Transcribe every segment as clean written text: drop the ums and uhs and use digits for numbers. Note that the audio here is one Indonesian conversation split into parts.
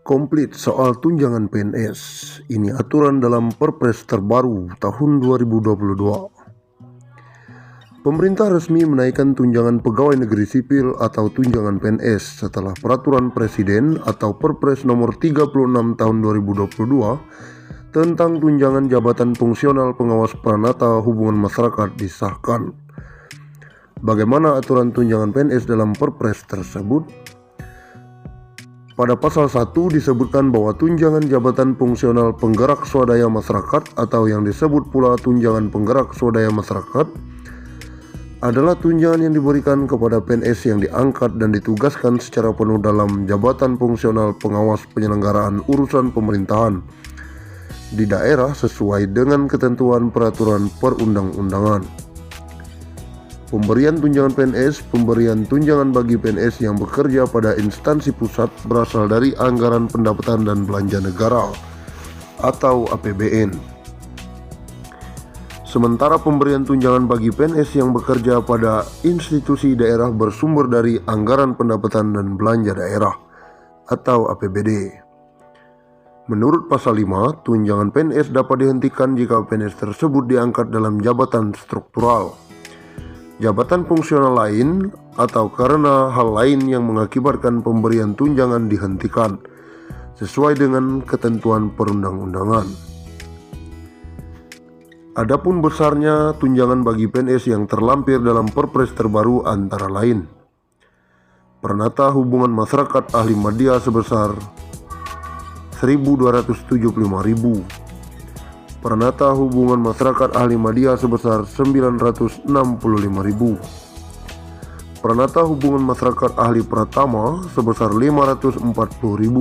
Komplit soal tunjangan PNS. Ini aturan dalam Perpres terbaru tahun 2022. Pemerintah resmi menaikkan tunjangan pegawai negeri sipil atau tunjangan PNS setelah peraturan Presiden atau Perpres nomor 36 tahun 2022 tentang tunjangan jabatan fungsional pengawas peranata hubungan masyarakat disahkan. Bagaimana aturan tunjangan PNS dalam Perpres tersebut? Pada pasal 1 disebutkan bahwa tunjangan jabatan fungsional penggerak swadaya masyarakat atau yang disebut pula tunjangan penggerak swadaya masyarakat adalah tunjangan yang diberikan kepada PNS yang diangkat dan ditugaskan secara penuh dalam jabatan fungsional pengawas penyelenggaraan urusan pemerintahan di daerah sesuai dengan ketentuan peraturan perundang-undangan. Pemberian tunjangan bagi PNS yang bekerja pada instansi pusat berasal dari anggaran pendapatan dan belanja negara atau APBN. Sementara pemberian tunjangan bagi PNS yang bekerja pada institusi daerah bersumber dari anggaran pendapatan dan belanja daerah atau APBD. Menurut pasal 5, tunjangan PNS dapat dihentikan jika PNS tersebut diangkat dalam jabatan struktural, jabatan fungsional lain, atau karena hal lain yang mengakibatkan pemberian tunjangan dihentikan sesuai dengan ketentuan perundang-undangan. Adapun besarnya tunjangan bagi PNS yang terlampir dalam Perpres terbaru antara lain: Peranata Hubungan Masyarakat Ahli Media sebesar Rp1.275.000, Peranata Hubungan Masyarakat Ahli Media sebesar Rp965.000, Peranata Hubungan Masyarakat Ahli Pratama sebesar Rp540.000,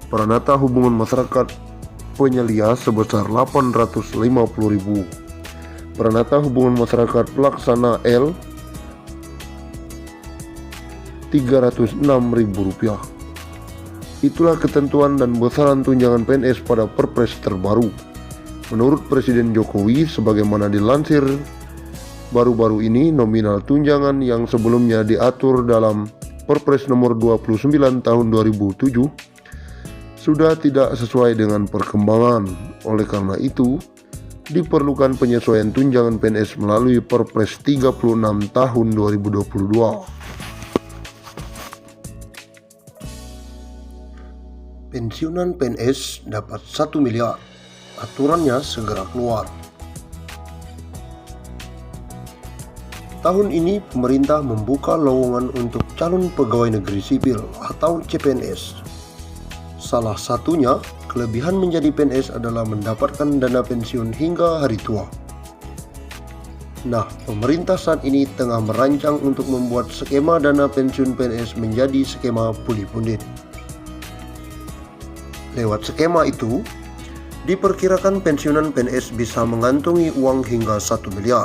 Peranata Hubungan Masyarakat Penyelia sebesar Rp850.000, Peranata Hubungan Masyarakat Pelaksana L Rp306.000. Itulah ketentuan dan besaran tunjangan PNS pada Perpres terbaru. Menurut Presiden Jokowi, sebagaimana dilansir baru-baru ini, nominal tunjangan yang sebelumnya diatur dalam Perpres nomor 29 tahun 2007 sudah tidak sesuai dengan perkembangan. Oleh karena itu, diperlukan penyesuaian tunjangan PNS melalui Perpres 36 tahun 2022. Pensiunan PNS dapat 1 miliar. Aturannya segera keluar. Tahun ini pemerintah membuka lowongan untuk calon pegawai negeri sipil atau CPNS. Salah satunya, kelebihan menjadi PNS adalah mendapatkan dana pensiun hingga hari tua. Nah, pemerintah saat ini tengah merancang untuk membuat skema dana pensiun PNS menjadi skema puli-pundit. Lewat skema itu, diperkirakan pensiunan PNS bisa mengantongi uang hingga 1 miliar.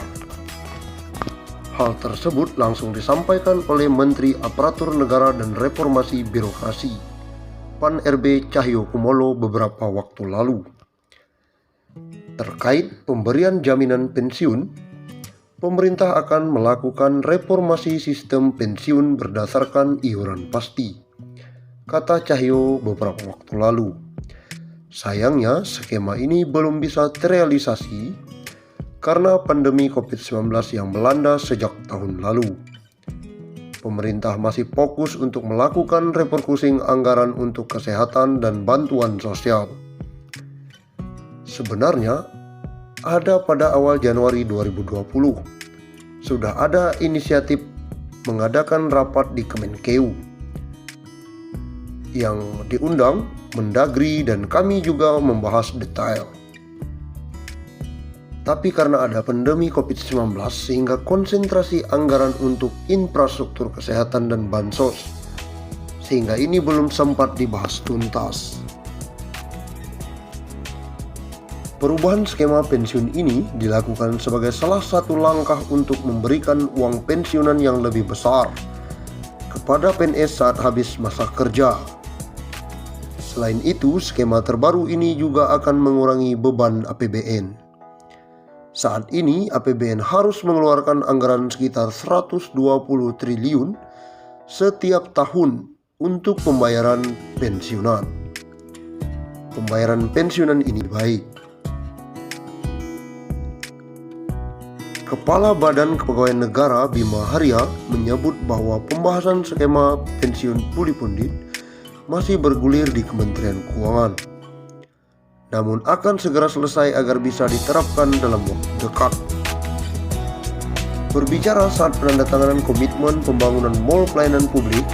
Hal tersebut langsung disampaikan oleh Menteri Aparatur Negara dan Reformasi Birokrasi PAN RB Cahyokumolo beberapa waktu lalu. Terkait pemberian jaminan pensiun, pemerintah akan melakukan reformasi sistem pensiun berdasarkan iuran pasti, kata Cahyo beberapa waktu lalu. Sayangnya, skema ini belum bisa terrealisasi karena pandemi COVID-19 yang melanda sejak tahun lalu. Pemerintah masih fokus untuk melakukan refocusing anggaran untuk kesehatan dan bantuan sosial. Sebenarnya, ada pada awal Januari 2020, sudah ada inisiatif mengadakan rapat di Kemenkeu yang diundang Mendagri dan kami juga membahas detail. Tapi karena ada pandemi COVID-19 sehingga konsentrasi anggaran untuk infrastruktur kesehatan dan bansos, sehingga ini belum sempat dibahas tuntas. Perubahan skema pensiun ini dilakukan sebagai salah satu langkah untuk memberikan uang pensiunan yang lebih besar kepada PNS saat habis masa kerja. Selain itu, skema terbaru ini juga akan mengurangi beban APBN. Saat ini, APBN harus mengeluarkan anggaran sekitar 120 triliun setiap tahun untuk pembayaran pensiunan. Pembayaran pensiunan ini baik. Kepala Badan Kepegawaian Negara Bima Arya menyebut bahwa pembahasan skema pensiun puli pundit masih bergulir di Kementerian Keuangan, namun akan segera selesai agar bisa diterapkan dalam waktu dekat. Berbicara saat penandatanganan komitmen pembangunan Mall Pelayanan Publik,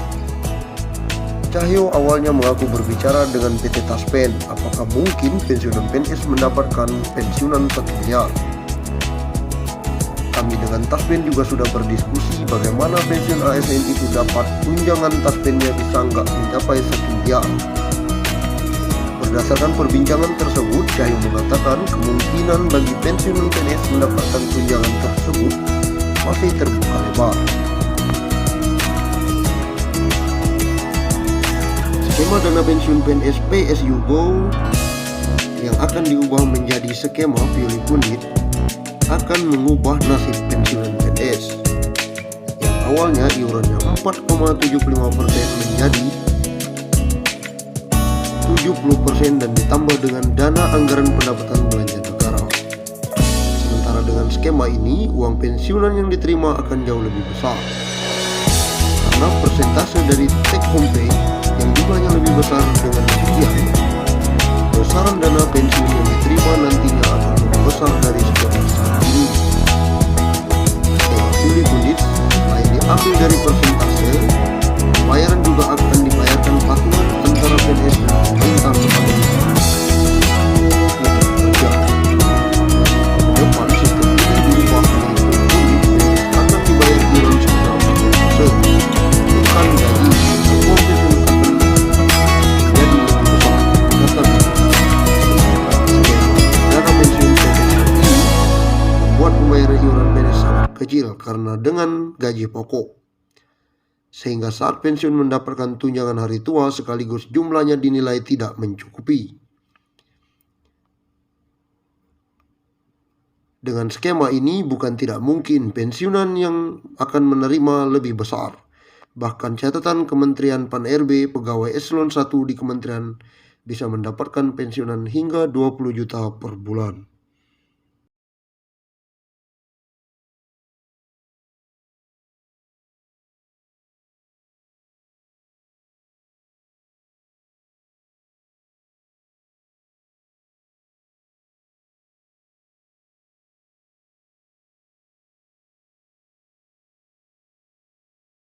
Cahyo awalnya mengaku berbicara dengan PT Taspen apakah mungkin pensiunan PNS mendapatkan pensiunan 1 miliar. Kami dengan Taspen juga sudah berdiskusi bagaimana pensiun ASN itu dapat tunjangan Taspennya bisa nggak mencapai 1 miliar. Berdasarkan perbincangan tersebut, Cahyo mengatakan kemungkinan bagi pensiunan PNS mendapatkan tunjangan tersebut masih terbuka lebar. Skema dana pensiun PNS PSU Go yang akan diubah menjadi skema puli pundit akan mengubah nasib pensiunan PNS yang awalnya iurannya 4,75% menjadi 70% dan ditambah dengan dana anggaran pendapatan belanja negara. Sementara dengan skema ini, uang pensiunan yang diterima akan jauh lebih besar karena persentase dari take home pay yang jumlahnya lebih besar. Dengan demikian, besaran dana pensiun yang diterima nantinya akan lebih besar dari seperti saat ini. Skema puli pundit selain diambil dari persentase, pembayaran juga akan dibayarkan patungan antara PNS dan pemerintah kepada kerja. Depan sistem ini dirubah menjadi puli pundit akan dibayar iuran sekitar 10%, bukan gaji. Uang pensiun akan jadi lebih besar. Tetapi dana pensiun PNS ini membuat pembayaran iuran PNS sangat kecil karena dengan gaji pokok, sehingga saat pensiun mendapatkan tunjangan hari tua sekaligus jumlahnya dinilai tidak mencukupi. Dengan skema ini bukan tidak mungkin pensiunan yang akan menerima lebih besar. Bahkan catatan Kementerian Pan-RB pegawai eselon 1 di kementerian bisa mendapatkan pensiunan hingga 20 juta per bulan.